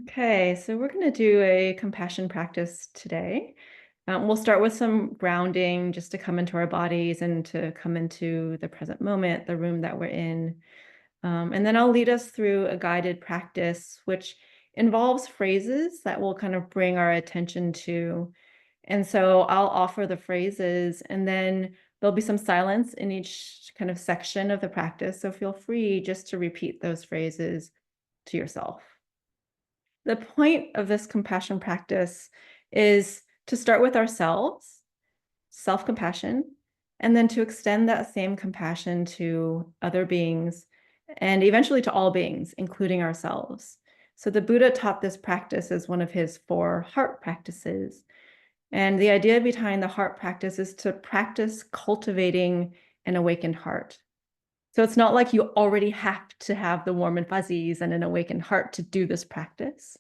Okay, so we're going to do a compassion practice today. We'll start with some grounding just to come into our bodies and to come into the present moment, the room that we're in. And then I'll lead us through a guided practice, which involves phrases that will kind of bring our attention to. And so I'll offer the phrases, and then there'll be some silence in each kind of section of the practice. So feel free just to repeat those phrases to yourself. The point of this compassion practice is to start with ourselves, self compassion, and then to extend that same compassion to other beings and eventually to all beings, including ourselves. So the Buddha taught this practice as one of his 4 heart practices. And the idea behind the heart practice is to practice cultivating an awakened heart. So it's not like you already have to have the warm and fuzzies and an awakened heart to do this practice.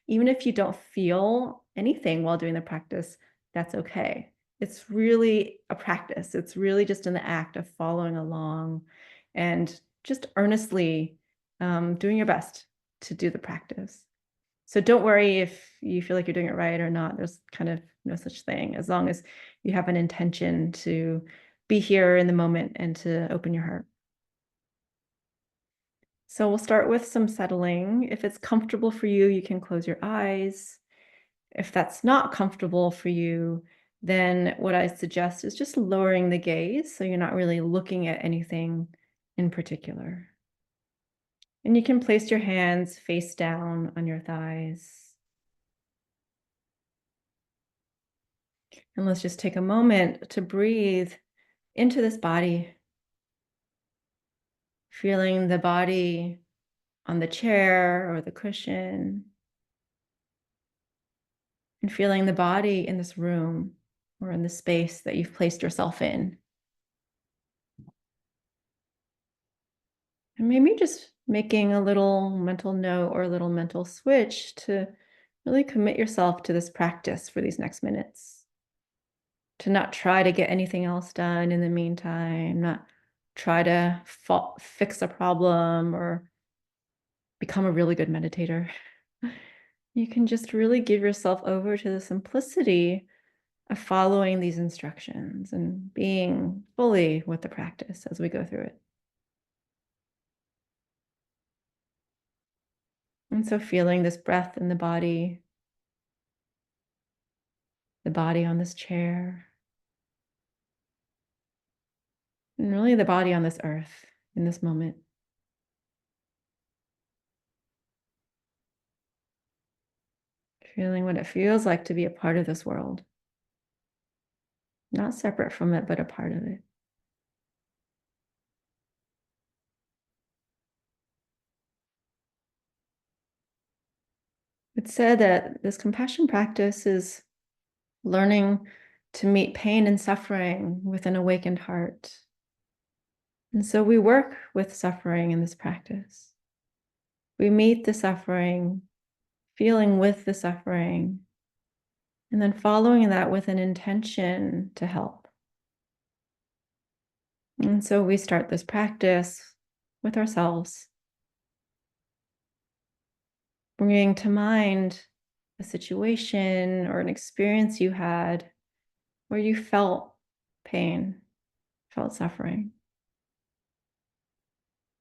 Even if you don't feel anything while doing the practice, that's okay. It's really a practice. It's really just in the act of following along and just earnestly doing your best to do the practice. So don't worry if you feel like you're doing it right or not. There's kind of no such thing, as long as you have an intention to be here in the moment and to open your heart. So we'll start with some settling. If it's comfortable for you, you can close your eyes. If that's not comfortable for you, then what I suggest is just lowering the gaze so you're not really looking at anything in particular. And you can place your hands face down on your thighs. And let's just take a moment to breathe into this body, feeling the body on the chair or the cushion, and feeling the body in this room or in the space that you've placed yourself in. And maybe just making a little mental note or a little mental switch to really commit yourself to this practice for these next minutes. To not try to get anything else done in the meantime, not try to fix a problem or become a really good meditator. You can just really give yourself over to the simplicity of following these instructions and being fully with the practice as we go through it. And so feeling this breath in the body on this chair, and really the body on this earth in this moment. Feeling what it feels like to be a part of this world, not separate from it, but a part of it. It's said that this compassion practice is learning to meet pain and suffering with an awakened heart. And so we work with suffering in this practice. We meet the suffering, feeling with the suffering, and then following that with an intention to help. And so we start this practice with ourselves, bringing to mind a situation or an experience you had where you felt pain, felt suffering,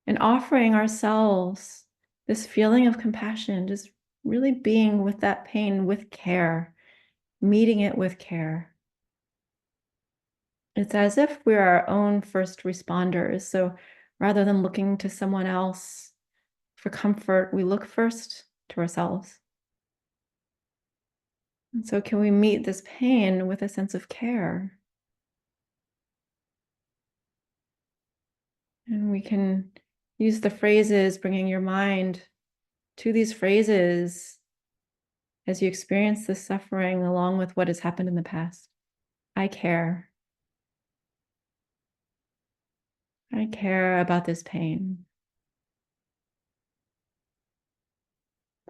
and offering ourselves this feeling of compassion, just really being with that pain with care, meeting it with care. It's as if we're our own first responders. So rather than looking to someone else for comfort, we look first to ourselves. And so, can we meet this pain with a sense of care? And we can use the phrases, bringing your mind to these phrases as you experience this suffering along with what has happened in the past. I care. I care about this pain.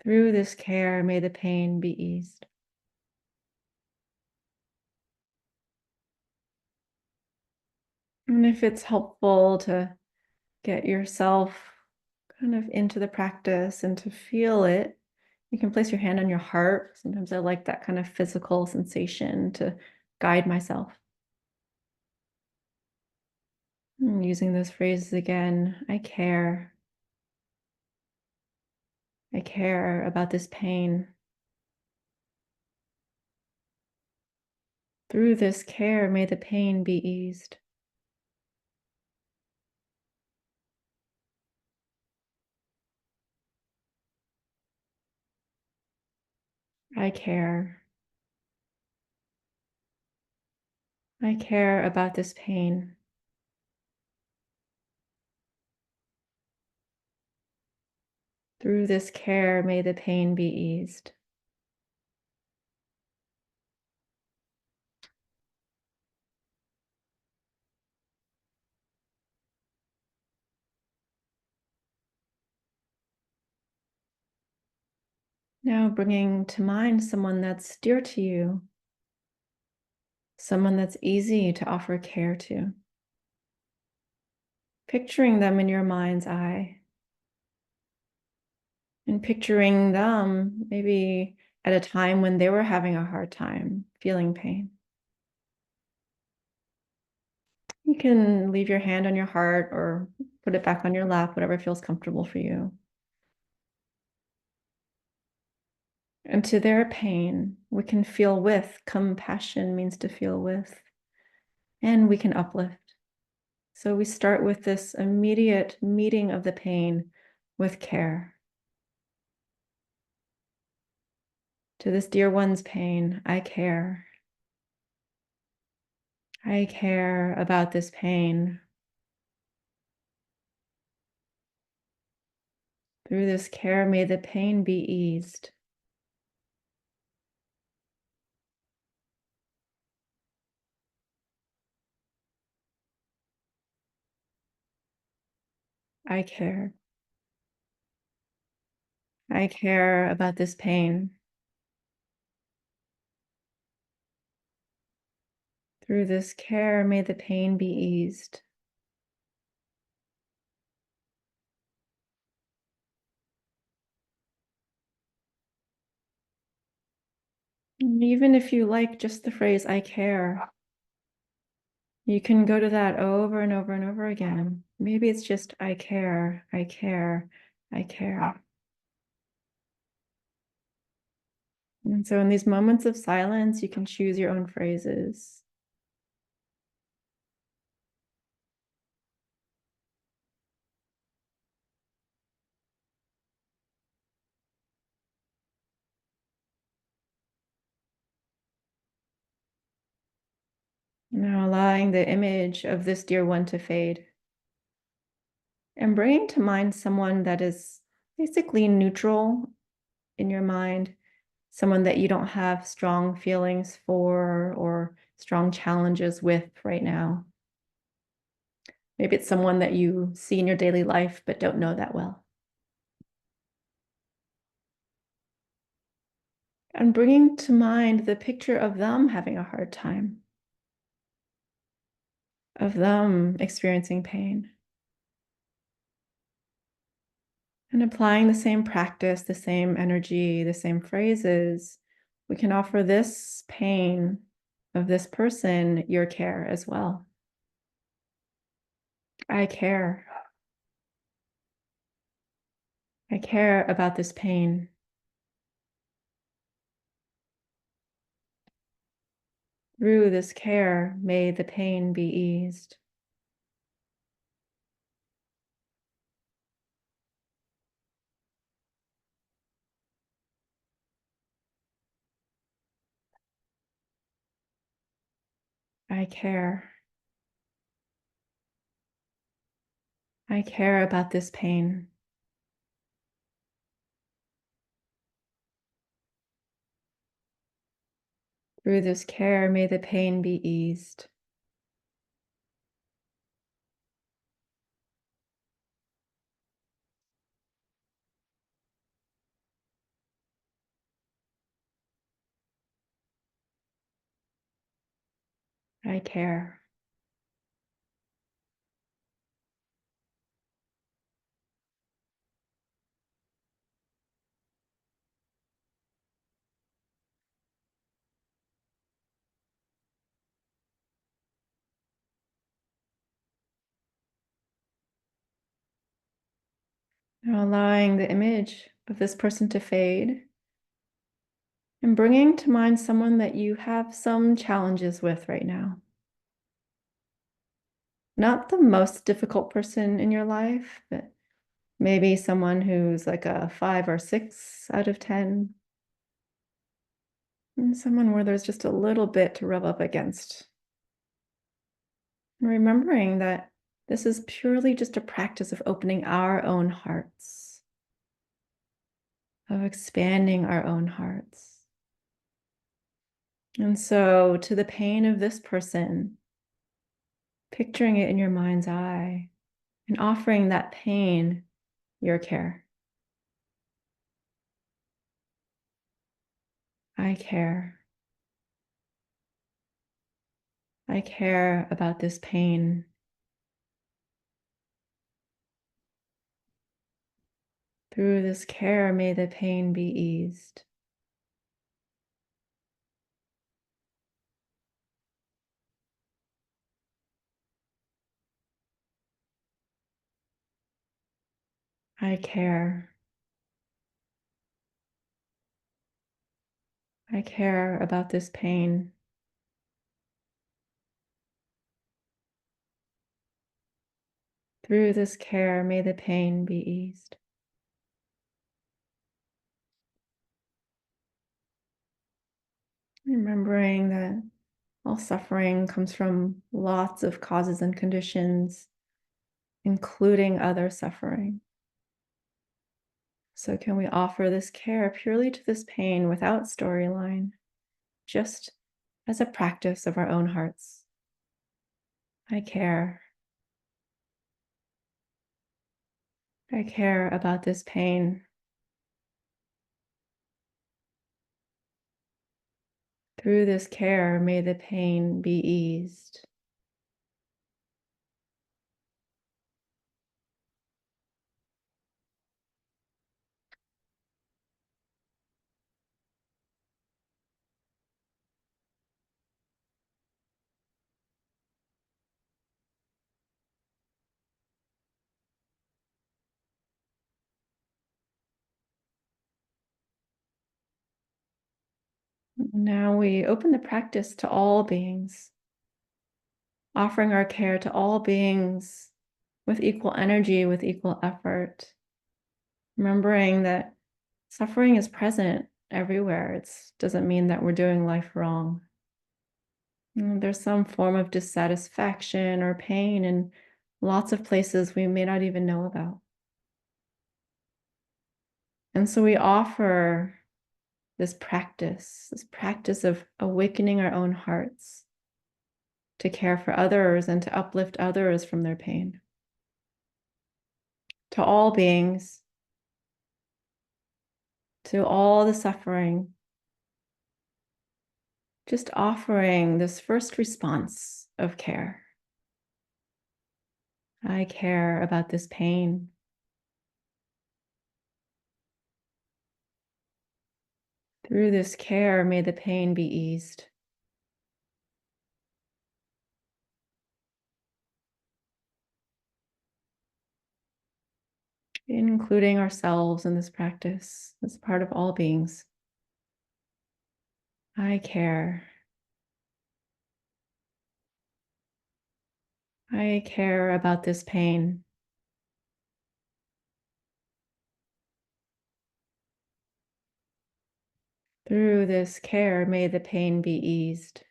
Through this care, may the pain be eased. And if it's helpful to get yourself kind of into the practice and to feel it, You can place your hand on your heart. Sometimes I like that kind of physical sensation to guide myself. Using those phrases again. I care. I care about this pain. Through this care, may the pain be eased. I care. I care about this pain. Through this care, may the pain be eased. Now bringing to mind someone that's dear to you, someone that's easy to offer care to. Picturing them in your mind's eye and picturing them maybe at a time when they were having a hard time feeling pain. You can leave your hand on your heart or put it back on your lap, whatever feels comfortable for you. And to their pain, we can feel with. Compassion means to feel with, and we can uplift. So we start with this immediate meeting of the pain with care. To this dear one's pain, I care. I care about this pain. Through this care, may the pain be eased. I care. I care about this pain. Through this care, may the pain be eased. And even if you like just the phrase, I care, you can go to that over and over and over again. Maybe it's just, I care, I care, I care. And so in these moments of silence, you can choose your own phrases. Now allowing the image of this dear one to fade and bringing to mind someone that is basically neutral in your mind, someone that you don't have strong feelings for or strong challenges with right now. Maybe it's someone that you see in your daily life but don't know that well. And bringing to mind the picture of them having a hard time, of them experiencing pain. And applying the same practice, the same energy, the same phrases, we can offer this pain of this person your care as well. I care. I care about this pain. Through this care, may the pain be eased. I care. I care about this pain. Through this care, may the pain be eased. I care. Now allowing the image of this person to fade and bringing to mind someone that you have some challenges with right now. Not the most difficult person in your life, but maybe someone who's like a 5 or 6 out of 10, and someone where there's just a little bit to rub up against. And remembering that this is purely just a practice of opening our own hearts, of expanding our own hearts. And so, to the pain of this person, picturing it in your mind's eye and offering that pain your care. I care. I care about this pain. Through this care, may the pain be eased. I care. I care about this pain. Through this care, may the pain be eased. Remembering that all suffering comes from lots of causes and conditions, including other suffering. So, can we offer this care purely to this pain without storyline, just as a practice of our own hearts? I care. I care about this pain. Through this care, may the pain be eased. Now we open the practice to all beings, offering our care to all beings with equal energy, with equal effort, remembering that suffering is present everywhere. It doesn't mean that we're doing life wrong. There's some form of dissatisfaction or pain in lots of places we may not even know about. And so we offer this practice of awakening our own hearts to care for others and to uplift others from their pain. To all beings, to all the suffering, just offering this first response of care. I care about this pain. Through this care, may the pain be eased. Including ourselves in this practice as part of all beings. I care. I care about this pain. Through this care, may the pain be eased.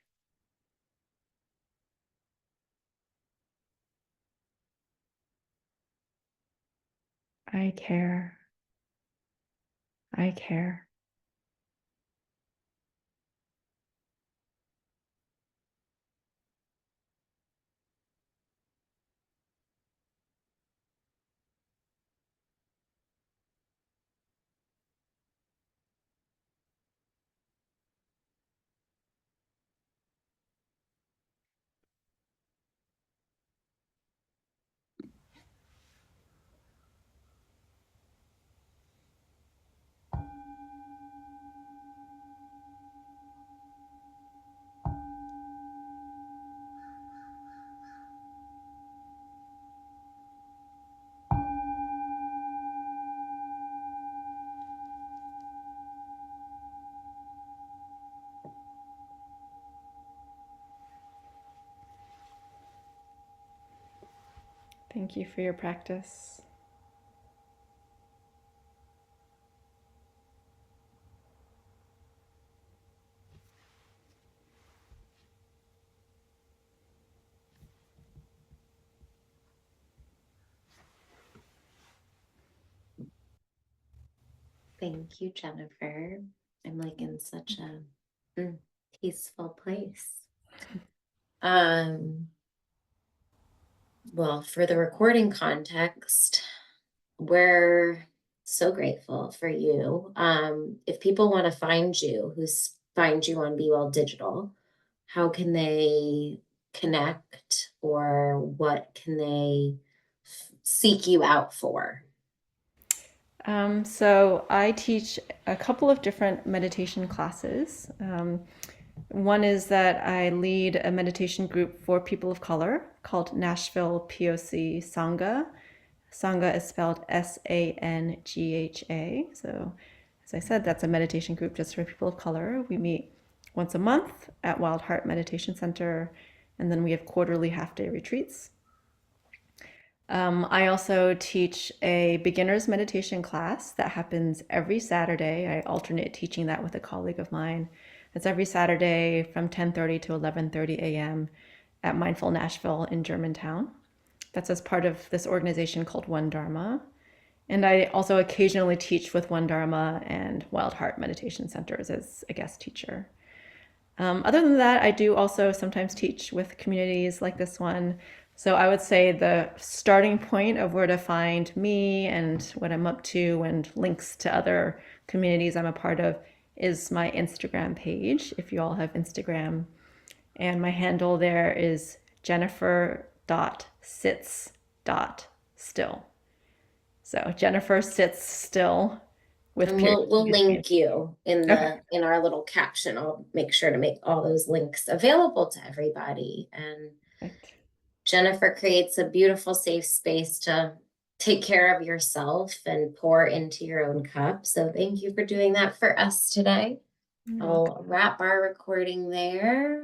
I care. I care. Thank you for your practice. Thank you, Jennifer. I'm like in such a peaceful place. Um, well, for the recording context, we're so grateful for you. If people want to find you, find you on BeWell Digital, how can they connect or what can they seek you out for? So I teach a couple of different meditation classes. One is that I lead a meditation group for people of color called Nashville POC Sangha. Sangha is spelled Sangha. So, as I said, that's a meditation group just for people of color. We meet once a month at Wild Heart Meditation Center, and then we have quarterly half day retreats. I also teach a beginner's meditation class that happens every Saturday. I alternate teaching that with a colleague of mine. It's every Saturday from 10:30 to 11:30 a.m. at Mindful Nashville in Germantown. That's as part of this organization called One Dharma. And I also occasionally teach with One Dharma and Wild Heart Meditation Centers as a guest teacher. Other than that, I do also sometimes teach with communities like this one. So I would say the starting point of where to find me and what I'm up to and links to other communities I'm a part of is my Instagram page, if you all have Instagram. And my handle there is jennifer.sits.still. So Jennifer sits still with And periods we'll in between. link you in Okay. in our little caption. I'll make sure to make all those links available to everybody. And Perfect. Jennifer creates a beautiful, safe space to take care of yourself and pour into your own cup. So thank you for doing that for us today. You're welcome. I'll wrap our recording there.